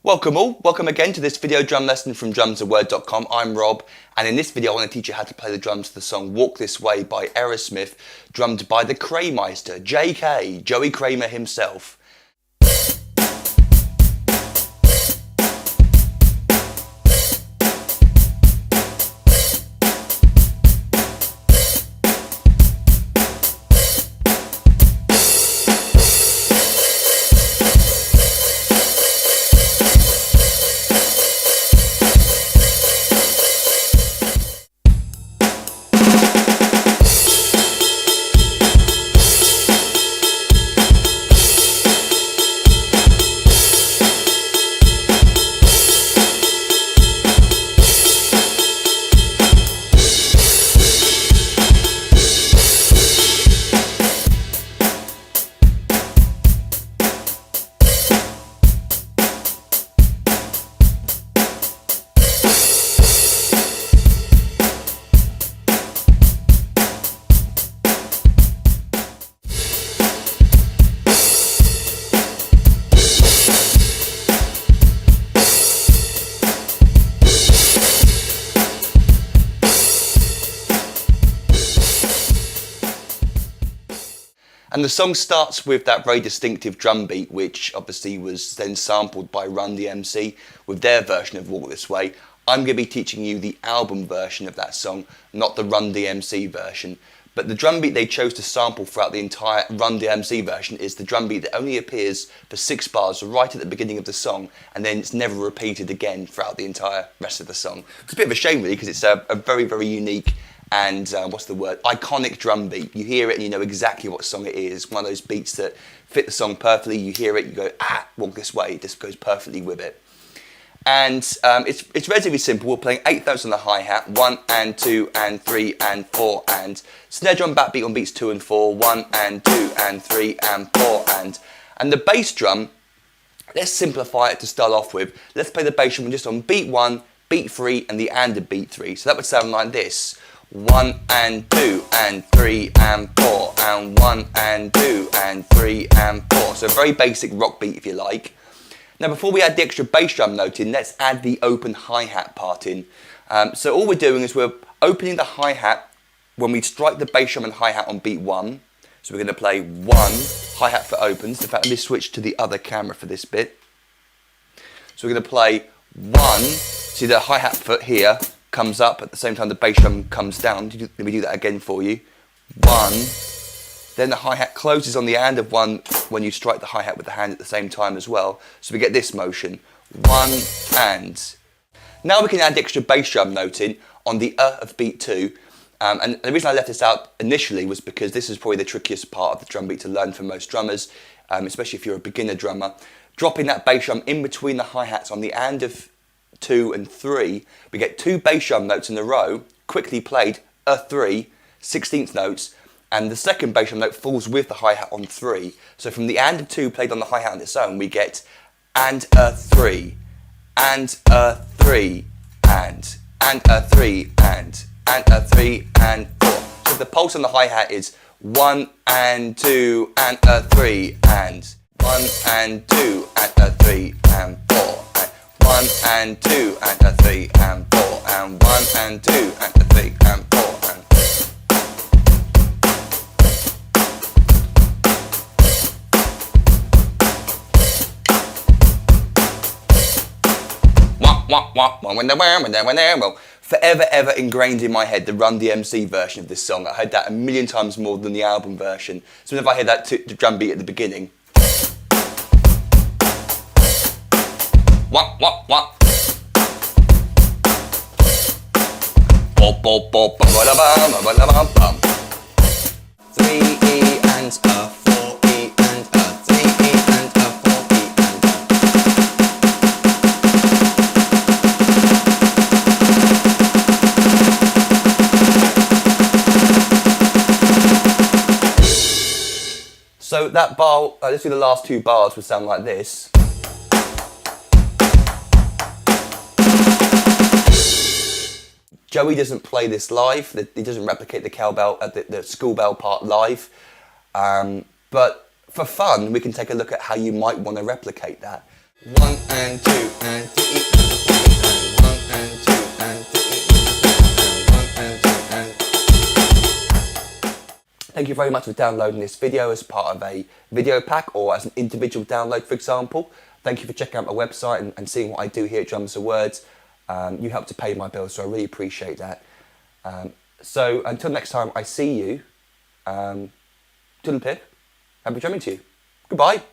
Welcome all, welcome again to this video drum lesson from drumsaword.com. I'm Rob, and in this video I want to teach you how to play the drums to the song Walk This Way by Aerosmith, drummed by the Kramer, JK, Joey Kramer himself. And the song starts with that very distinctive drum beat, which obviously was then sampled by Run DMC with their version of Walk This Way. I'm going to be teaching you the album version of that song, not the Run DMC version. But the drum beat they chose to sample throughout the entire Run DMC version is the drum beat that only appears for 6 bars right at the beginning of the song, and then it's never repeated again throughout the entire rest of the song. It's a bit of a shame really, because it's a very, very unique and iconic drum beat. You hear it and you know exactly what song it is. One of those beats that fit the song perfectly. You hear it, you go, walk this way. It just goes perfectly with it. And it's relatively simple. We're playing 8th notes on the hi-hat, 1 and 2 and 3 and 4 and snare drum backbeat on beats 2 and 4, 1 and 2 and 3 and 4 and the bass drum, let's simplify it to start off with. Let's play the bass drum just on beat 1, beat 3 and the and of beat 3. So that would sound like this. 1 and 2 and 3 and 4 and 1 and 2 and 3 and 4. So a very basic rock beat if you like. Now before we add the extra bass drum note in, let's add the open hi-hat part in. So all we're doing is we're opening the hi-hat when we strike the bass drum and hi-hat on beat 1. So we're going to play 1 hi-hat for opens. In fact, let me switch to the other camera for this bit. So we're going to play 1, see the hi-hat foot here comes up at the same time the bass drum comes down. Let me do that again for you. 1, then the hi-hat closes on the and of 1 when you strike the hi-hat with the hand at the same time as well. So we get this motion, 1 and. Now we can add the extra bass drum note in on the of beat 2. And the reason I left this out initially was because this is probably the trickiest part of the drum beat to learn for most drummers, especially if you're a beginner drummer. Dropping that bass drum in between the hi-hats on the and of 2 and 3, we get 2 bass drum notes in a row, quickly played, a 3, 16th notes, and the second bass drum note falls with the hi-hat on 3. So from the and of 2 played on the hi-hat on its own, we get and a 3, and a 3, and a 3, and a 3, and 4. So the pulse on the hi-hat is 1 and 2, and a 3, and 1 and 2, and a 3, and 4. 1 and 2 and a 3 and 4 and 1 and 2 and a 3 and 4 and. Well, forever ever ingrained in my head the Run DMC version of this song. I heard that a million times more than the album version. So whenever I hear that the drum beat at the beginning. Wah. Bop bop bop bum bum. 3 E and a 4 E and a 3 E and a 4 E and a. So that bar, let's do the last 2 bars would sound like this. Joey doesn't play this live. He doesn't replicate the cowbell, the school bell part live. But for fun, we can take a look at how you might want to replicate that. 1 and 2 and 1 and 2 and 1 and 2 and. Thank you very much for downloading this video as part of a video pack or as an individual download, for example. Thank you for checking out my website and seeing what I do here at Drums for Words. You help to pay my bills, so I really appreciate that. So until next time I see you, Toodle Pip, happy drumming to you. Goodbye.